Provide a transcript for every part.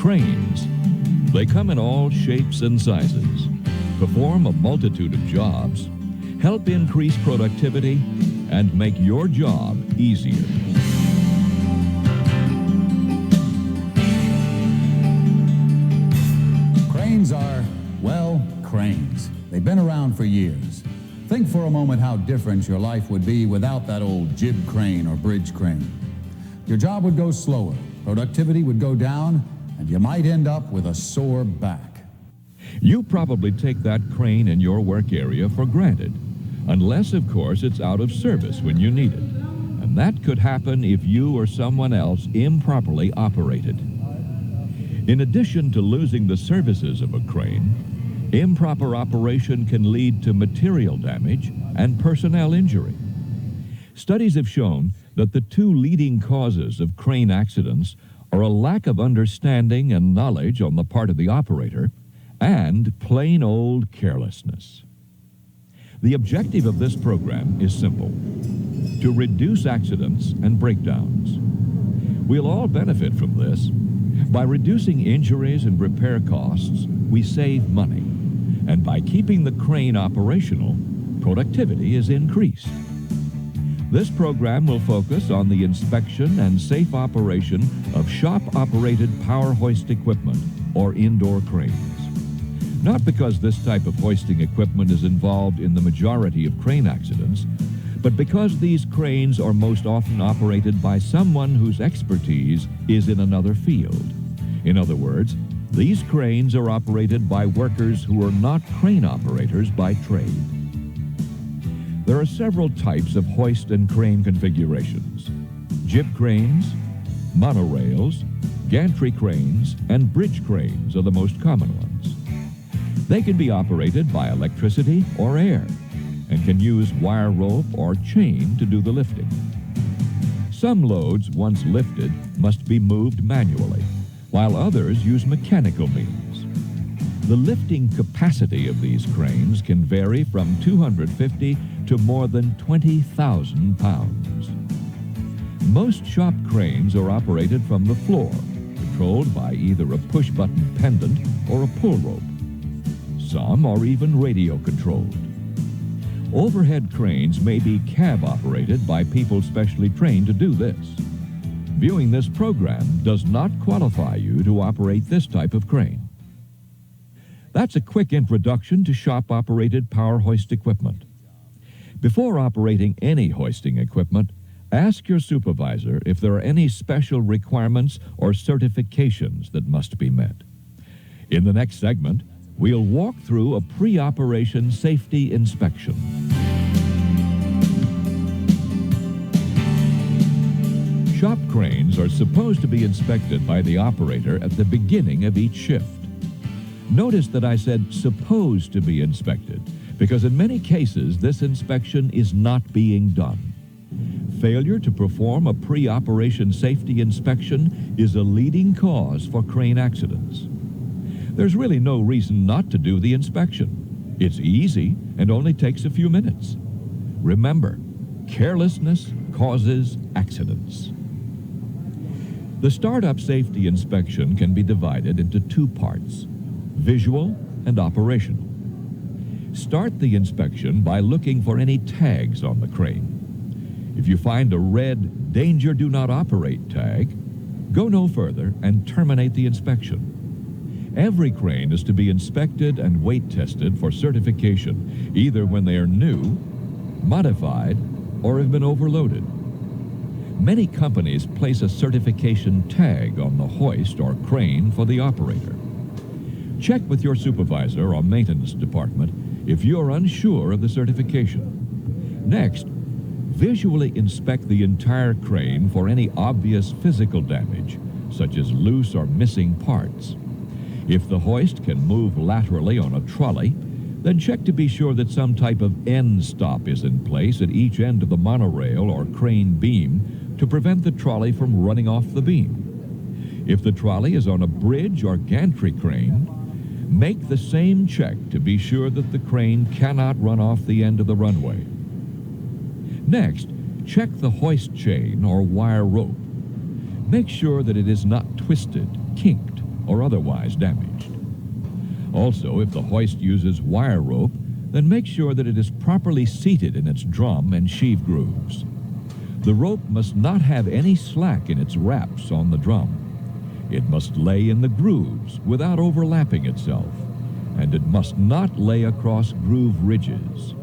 Cranes. They come in all shapes and sizes, perform a multitude of jobs, help increase productivity, and make your job easier. Cranes are, well, cranes. They've been around for years. Think for a moment how different your life would be without that old jib crane or bridge crane. Your job would go slower, productivity would go down, and you might end up with a sore back. You probably take that crane in your work area for granted, unless, of course, it's out of service when you need it. And that could happen if you or someone else improperly operate it. In addition to losing the services of a crane, improper operation can lead to material damage and personnel injury. Studies have shown that the two leading causes of crane accidents are a lack of understanding and knowledge on the part of the operator and plain old carelessness. The objective of this program is simple: to reduce accidents and breakdowns. We'll all benefit from this. By reducing injuries and repair costs, we save money. And by keeping the crane operational, productivity is increased. This program will focus on the inspection and safe operation of shop-operated power hoist equipment, or indoor cranes. Not because this type of hoisting equipment is involved in the majority of crane accidents, but because these cranes are most often operated by someone whose expertise is in another field. In other words, these cranes are operated by workers who are not crane operators by trade. There are several types of hoist and crane configurations: jib cranes, monorails, gantry cranes, and bridge cranes are the most common ones. They can be operated by electricity or air and can use wire rope or chain to do the lifting. Some loads, once lifted, must be moved manually, while others use mechanical means. The lifting capacity of these cranes can vary from 250 to more than 20,000 pounds. Most shop cranes are operated from the floor, controlled by either a push-button pendant or a pull rope. Some are even radio-controlled. Overhead cranes may be cab-operated by people specially trained to do this. Viewing this program does not qualify you to operate this type of crane. That's a quick introduction to shop-operated power hoist equipment. Before operating any hoisting equipment, ask your supervisor if there are any special requirements or certifications that must be met. In the next segment, we'll walk through a pre-operation safety inspection. Shop cranes are supposed to be inspected by the operator at the beginning of each shift. Notice that I said supposed to be inspected, because in many cases this inspection is not being done. Failure to perform a pre-operation safety inspection is a leading cause for crane accidents. There's really no reason not to do the inspection. It's easy and only takes a few minutes. Remember, carelessness causes accidents. The startup safety inspection can be divided into two parts: visual and operational. Start the inspection by looking for any tags on the crane. If you find a red "Danger, Do Not Operate" tag, go no further and terminate the inspection. Every crane is to be inspected and weight tested for certification, either when they are new, modified, or have been overloaded. Many companies place a certification tag on the hoist or crane for the operator. Check with your supervisor or maintenance department if you're unsure of the certification. Next, visually inspect the entire crane for any obvious physical damage, such as loose or missing parts. If the hoist can move laterally on a trolley, then check to be sure that some type of end stop is in place at each end of the monorail or crane beam to prevent the trolley from running off the beam. If the trolley is on a bridge or gantry crane, make the same check to be sure that the crane cannot run off the end of the runway. Next, check the hoist chain or wire rope. Make sure that it is not twisted, kinked, or otherwise damaged. Also, if the hoist uses wire rope, then make sure that it is properly seated in its drum and sheave grooves. The rope must not have any slack in its wraps on the drum. It must lay in the grooves without overlapping itself, and it must not lay across groove ridges.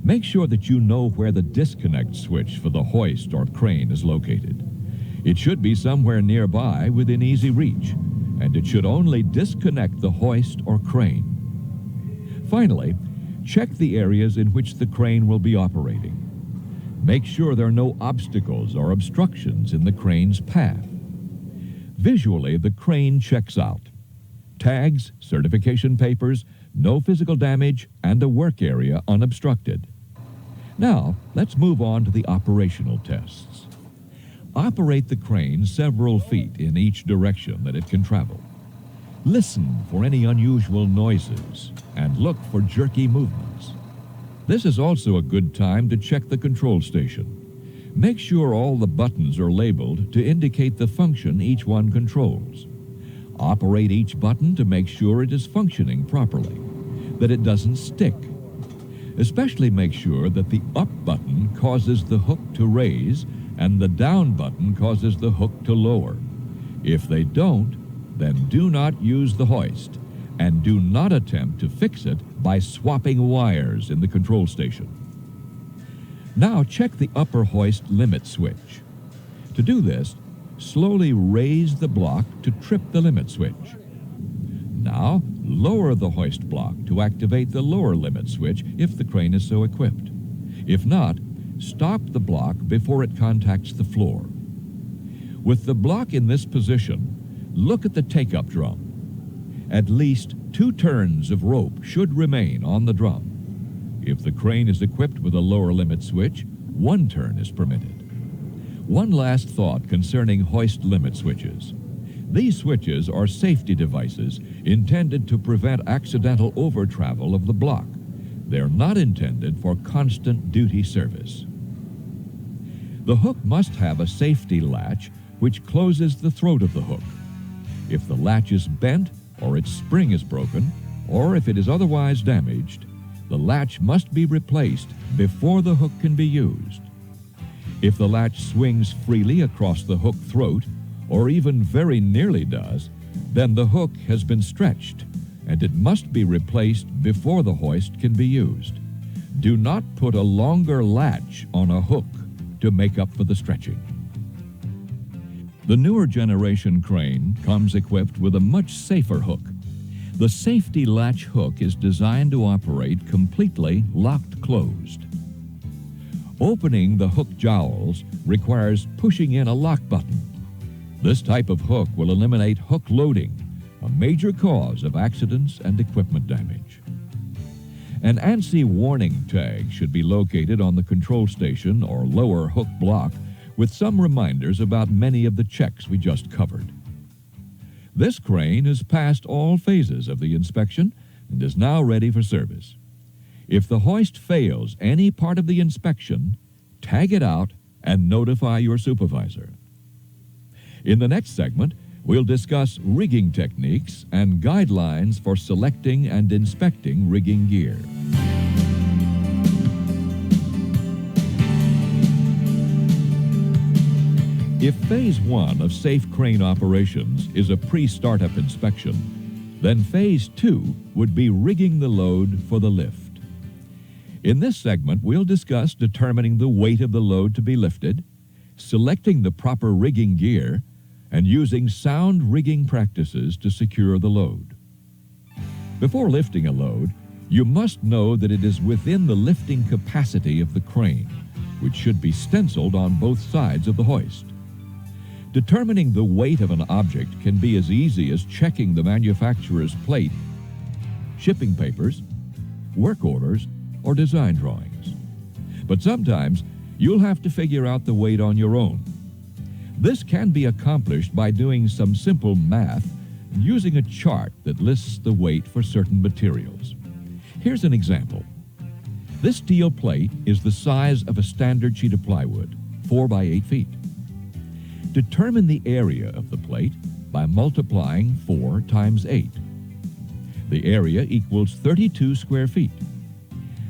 Make sure that you know where the disconnect switch for the hoist or crane is located. It should be somewhere nearby within easy reach, and it should only disconnect the hoist or crane. Finally, check the areas in which the crane will be operating. Make sure there are no obstacles or obstructions in the crane's path. Visually, the crane checks out. Tags, certification papers, no physical damage, and a work area unobstructed. Now, let's move on to the operational tests. Operate the crane several feet in each direction that it can travel. Listen for any unusual noises and look for jerky movements. This is also a good time to check the control station. Make sure all the buttons are labeled to indicate the function each one controls. Operate each button to make sure it is functioning properly, that it doesn't stick. Especially make sure that the up button causes the hook to raise and the down button causes the hook to lower. If they don't, then do not use the hoist, and do not attempt to fix it by swapping wires in the control station. Now check the upper hoist limit switch. To do this, slowly raise the block to trip the limit switch. Now, lower the hoist block to activate the lower limit switch if the crane is so equipped. If not, stop the block before it contacts the floor. With the block in this position, look at the take-up drum. At least 2 turns of rope should remain on the drum. If the crane is equipped with a lower limit switch, 1 turn is permitted. One last thought concerning hoist limit switches. These switches are safety devices intended to prevent accidental over-travel of the block. They're not intended for constant duty service. The hook must have a safety latch which closes the throat of the hook. If the latch is bent, or its spring is broken, or if it is otherwise damaged, the latch must be replaced before the hook can be used. If the latch swings freely across the hook throat, or even very nearly does, then the hook has been stretched, and it must be replaced before the hoist can be used. Do not put a longer latch on a hook to make up for the stretching. The newer generation crane comes equipped with a much safer hook. The safety latch hook is designed to operate completely locked closed. Opening the hook jowls requires pushing in a lock button. This type of hook will eliminate hook loading, a major cause of accidents and equipment damage. An ANSI warning tag should be located on the control station or lower hook block with some reminders about many of the checks we just covered. This crane has passed all phases of the inspection and is now ready for service. If the hoist fails any part of the inspection, tag it out and notify your supervisor. In the next segment, we'll discuss rigging techniques and guidelines for selecting and inspecting rigging gear. If Phase 1 of safe crane operations is a pre-startup inspection, then Phase 2 would be rigging the load for the lift. In this segment, we'll discuss determining the weight of the load to be lifted, selecting the proper rigging gear, and using sound rigging practices to secure the load. Before lifting a load, you must know that it is within the lifting capacity of the crane, which should be stenciled on both sides of the hoist. Determining the weight of an object can be as easy as checking the manufacturer's plate, shipping papers, work orders, or design drawings. But sometimes you'll have to figure out the weight on your own. This can be accomplished by doing some simple math and using a chart that lists the weight for certain materials. Here's an example. This steel plate is the size of a standard sheet of plywood, 4 by 8 feet. Determine the area of the plate by multiplying 4 times 8. The area equals 32 square feet.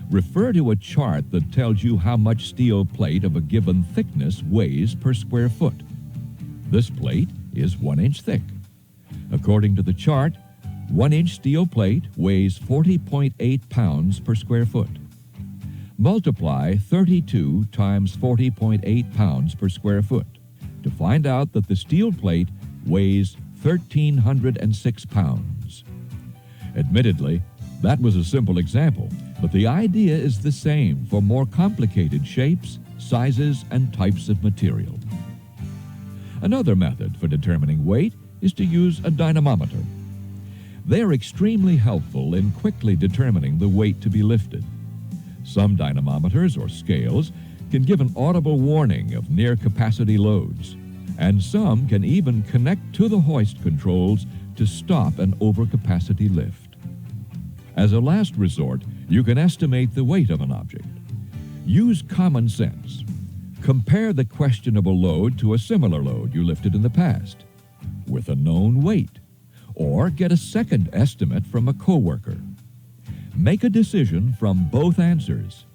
Refer to a chart that tells you how much steel plate of a given thickness weighs per square foot. This plate is 1 inch thick. According to the chart, 1 inch steel plate weighs 40.8 pounds per square foot. Multiply 32 times 40.8 pounds per square foot to find out that the steel plate weighs 1,306 pounds. Admittedly, that was a simple example, but the idea is the same for more complicated shapes, sizes, and types of material. Another method for determining weight is to use a dynamometer. They are extremely helpful in quickly determining the weight to be lifted. Some dynamometers or scales can give an audible warning of near-capacity loads, and some can even connect to the hoist controls to stop an overcapacity lift. As a last resort, you can estimate the weight of an object. Use common sense. Compare the questionable load to a similar load you lifted in the past with a known weight, or get a second estimate from a coworker. Make a decision from both answers.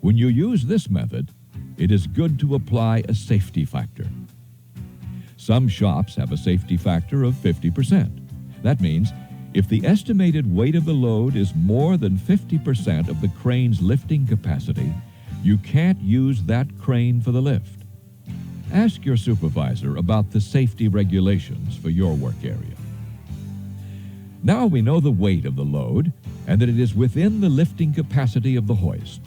When you use this method, it is good to apply a safety factor. Some shops have a safety factor of 50%. That means if the estimated weight of the load is more than 50% of the crane's lifting capacity, you can't use that crane for the lift. Ask your supervisor about the safety regulations for your work area. Now we know the weight of the load and that it is within the lifting capacity of the hoist.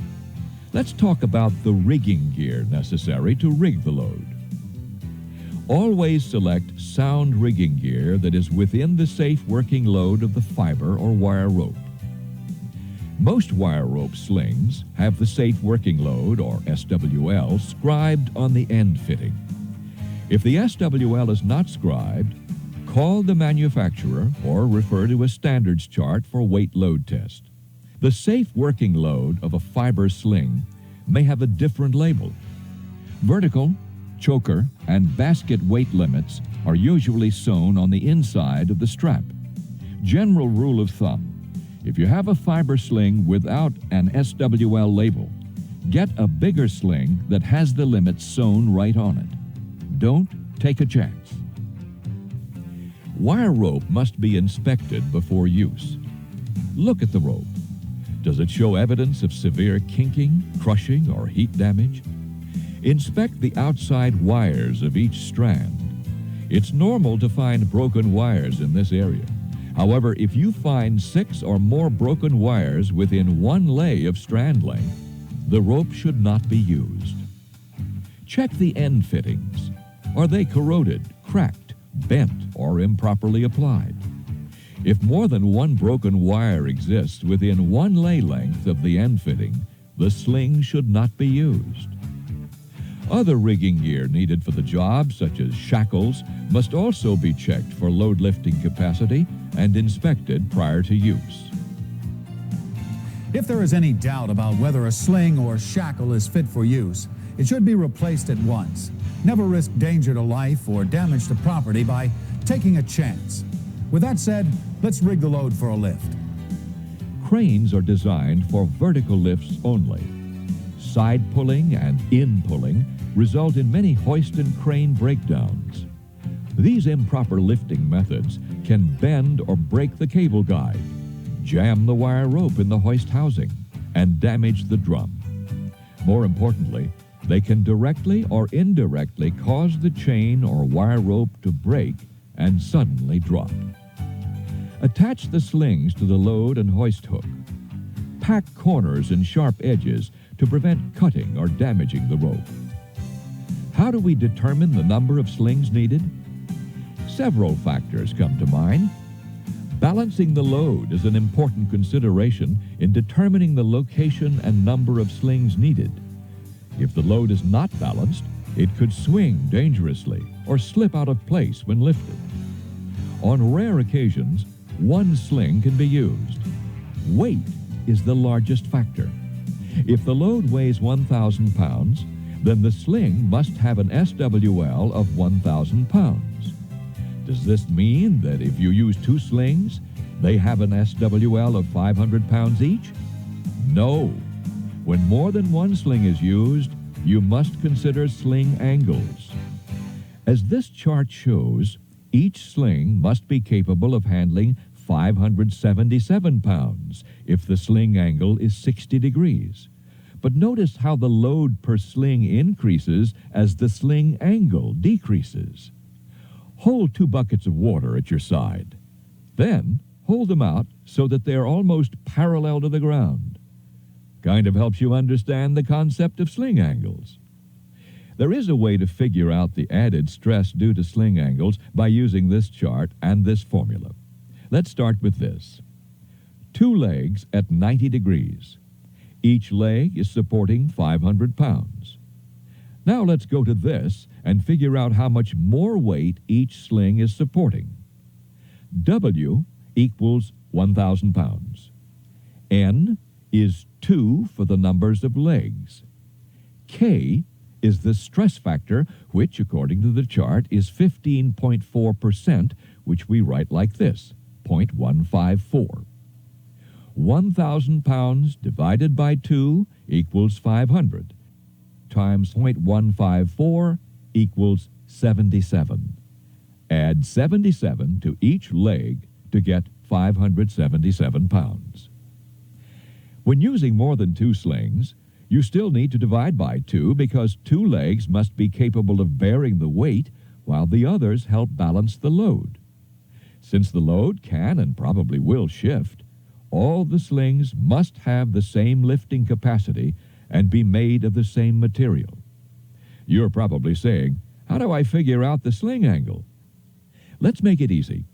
Let's talk about the rigging gear necessary to rig the load. Always select sound rigging gear that is within the safe working load of the fiber or wire rope. Most wire rope slings have the safe working load, or SWL, scribed on the end fitting. If the SWL is not scribed, call the manufacturer or refer to a standards chart for weight load test. The safe working load of a fiber sling may have a different label. Vertical, choker, and basket weight limits are usually sewn on the inside of the strap. General rule of thumb: if you have a fiber sling without an SWL label, get a bigger sling that has the limits sewn right on it. Don't take a chance. Wire rope must be inspected before use. Look at the rope. Does it show evidence of severe kinking, crushing, or heat damage? Inspect the outside wires of each strand. It's normal to find broken wires in this area. However, if you find 6 or more broken wires within 1 lay of strand length, the rope should not be used. Check the end fittings. Are they corroded, cracked, bent, or improperly applied? If more than 1 broken wire exists within 1 lay length of the end fitting, the sling should not be used. Other rigging gear needed for the job, such as shackles, must also be checked for load lifting capacity and inspected prior to use. If there is any doubt about whether a sling or shackle is fit for use, it should be replaced at once. Never risk danger to life or damage to property by taking a chance. With that said, let's rig the load for a lift. Cranes are designed for vertical lifts only. Side pulling and in pulling result in many hoist and crane breakdowns. These improper lifting methods can bend or break the cable guide, jam the wire rope in the hoist housing, and damage the drum. More importantly, they can directly or indirectly cause the chain or wire rope to break and suddenly drop. Attach the slings to the load and hoist hook. Pack corners and sharp edges to prevent cutting or damaging the rope. How do we determine the number of slings needed? Several factors come to mind. Balancing the load is an important consideration in determining the location and number of slings needed. If the load is not balanced, it could swing dangerously or slip out of place when lifted. On rare occasions, 1 sling can be used. Weight is the largest factor. If the load weighs 1,000 pounds, then the sling must have an SWL of 1,000 pounds. Does this mean that if you use two slings, they have an SWL of 500 pounds each? No. When more than one sling is used, you must consider sling angles. As this chart shows, each sling must be capable of handling 577 pounds if the sling angle is 60 degrees. But notice how the load per sling increases as the sling angle decreases. Hold 2 buckets of water at your side. Then hold them out so that they are almost parallel to the ground. Kind of helps you understand the concept of sling angles. There is a way to figure out the added stress due to sling angles by using this chart and this formula. Let's start with this. 2 legs at 90 degrees. Each leg is supporting 500 pounds. Now let's go to this and figure out how much more weight each sling is supporting. W equals 1,000 pounds. N is 2 for the numbers of legs. K is the stress factor, which, according to the chart, is 15.4%, which we write like this, 0.154. 1,000 pounds divided by 2 equals 500, times 0.154 equals 77. Add 77 to each leg to get 577 pounds. When using more than 2 slings, you still need to divide by 2 because 2 legs must be capable of bearing the weight while the others help balance the load. Since the load can and probably will shift, all the slings must have the same lifting capacity and be made of the same material. You're probably saying, how do I figure out the sling angle? Let's make it easy.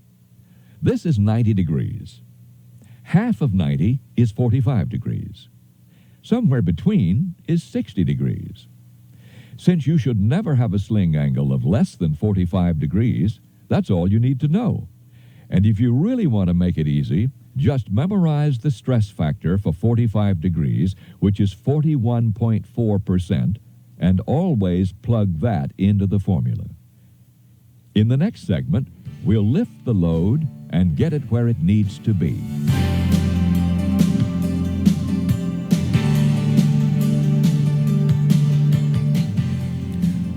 This is 90 degrees. Half of 90 is 45 degrees. Somewhere between is 60 degrees. Since you should never have a sling angle of less than 45 degrees, that's all you need to know. And if you really want to make it easy, just memorize the stress factor for 45 degrees, which is 41.4%, and always plug that into the formula. In the next segment, we'll lift the load and get it where it needs to be.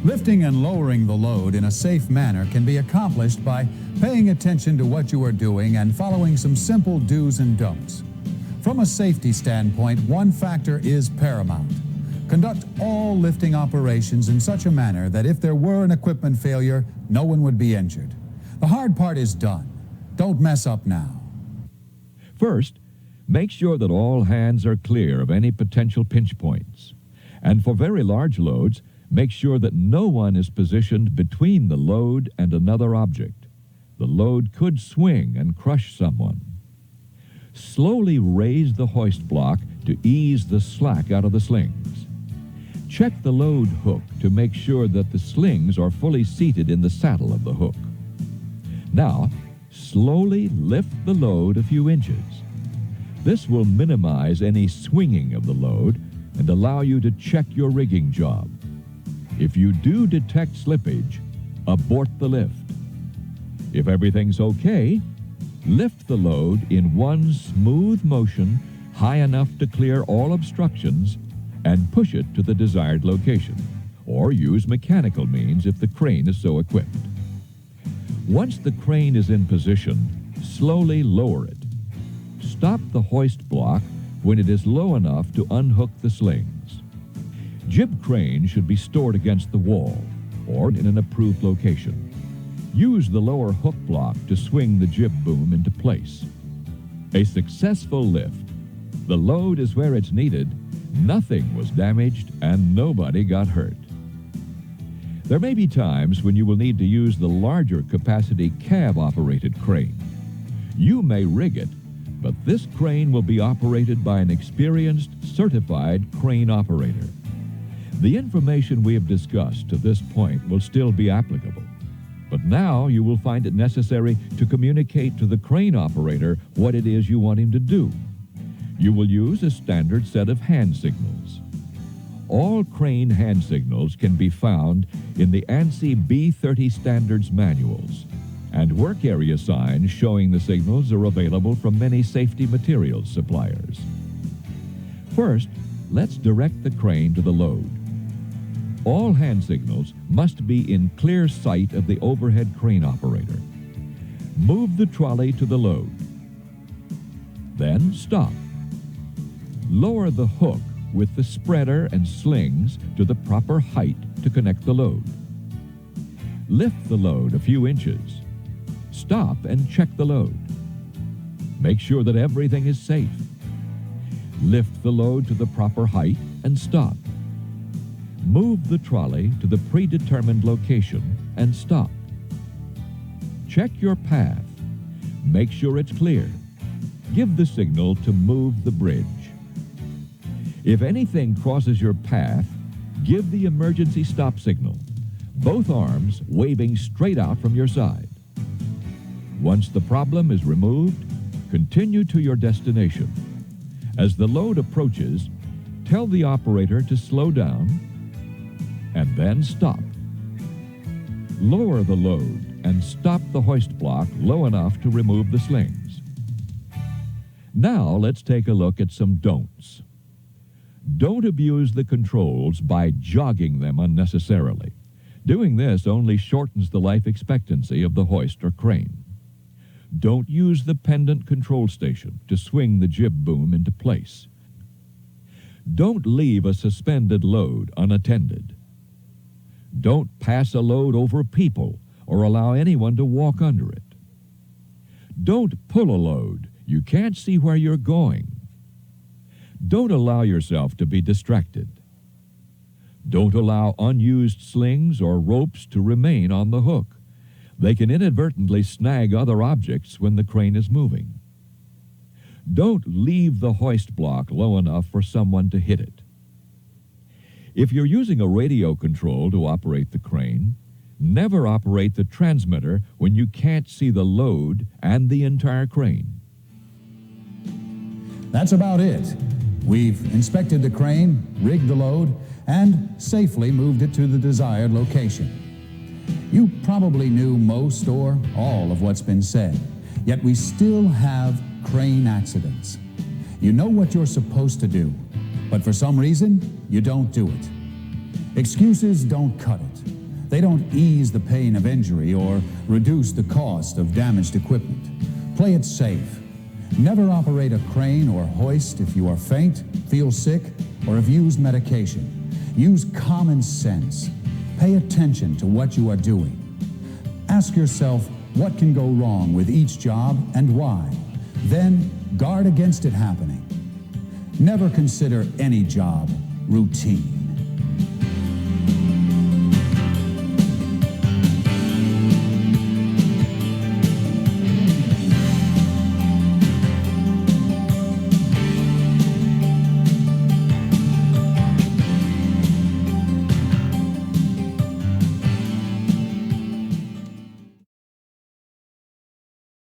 Lifting and lowering the load in a safe manner can be accomplished by paying attention to what you are doing and following some simple do's and don'ts. From a safety standpoint, one factor is paramount. Conduct all lifting operations in such a manner that if there were an equipment failure, no one would be injured. The hard part is done. Don't mess up now. First, make sure that all hands are clear of any potential pinch points. And for very large loads, make sure that no one is positioned between the load and another object. The load could swing and crush someone. Slowly raise the hoist block to ease the slack out of the slings. Check the load hook to make sure that the slings are fully seated in the saddle of the hook. Now, slowly lift the load a few inches. This will minimize any swinging of the load and allow you to check your rigging job. If you do detect slippage, abort the lift. If everything's okay, lift the load in one smooth motion high enough to clear all obstructions and push it to the desired location, or use mechanical means if the crane is so equipped. Once the crane is in position, slowly lower it. Stop the hoist block when it is low enough to unhook the slings. Jib crane should be stored against the wall or in an approved location. Use the lower hook block to swing the jib boom into place. A successful lift. The load is where it's needed, nothing was damaged, and nobody got hurt. There may be times when you will need to use the larger capacity cab-operated crane. You may rig it, but this crane will be operated by an experienced, certified crane operator. The information we have discussed to this point will still be applicable, but now you will find it necessary to communicate to the crane operator what it is you want him to do. You will use a standard set of hand signals. All crane hand signals can be found in the ANSI B30 standards manuals, and work area signs showing the signals are available from many safety materials suppliers. First, let's direct the crane to the load. All hand signals must be in clear sight of the overhead crane operator. Move the trolley to the load. Then stop. Lower the hook with the spreader and slings to the proper height to connect the load. Lift the load a few inches. Stop and check the load. Make sure that everything is safe. Lift the load to the proper height and stop. Move the trolley to the predetermined location and stop. Check your path. Make sure it's clear. Give the signal to move the bridge. If anything crosses your path, give the emergency stop signal, both arms waving straight out from your side. Once the problem is removed, continue to your destination. As the load approaches, tell the operator to slow down and then stop. Lower the load and stop the hoist block low enough to remove the slings. Now let's take a look at some don'ts. Don't abuse the controls by jogging them unnecessarily. Doing this only shortens the life expectancy of the hoist or crane. Don't use the pendant control station to swing the jib boom into place. Don't leave a suspended load unattended. Don't pass a load over people or allow anyone to walk under it. Don't pull a load you can't see where you're going. Don't allow yourself to be distracted. Don't allow unused slings or ropes to remain on the hook. They can inadvertently snag other objects when the crane is moving. Don't leave the hoist block low enough for someone to hit it. If you're using a radio control to operate the crane, never operate the transmitter when you can't see the load and the entire crane. That's about it. We've inspected the crane, rigged the load, and safely moved it to the desired location. You probably knew most or all of what's been said, yet we still have crane accidents. You know what you're supposed to do, but for some reason, you don't do it. Excuses don't cut it. They don't ease the pain of injury or reduce the cost of damaged equipment. Play it safe. Never operate a crane or hoist if you are faint, feel sick, or have used medication. Use common sense. Pay attention to what you are doing. Ask yourself what can go wrong with each job and why. Then guard against it happening. Never consider any job routine.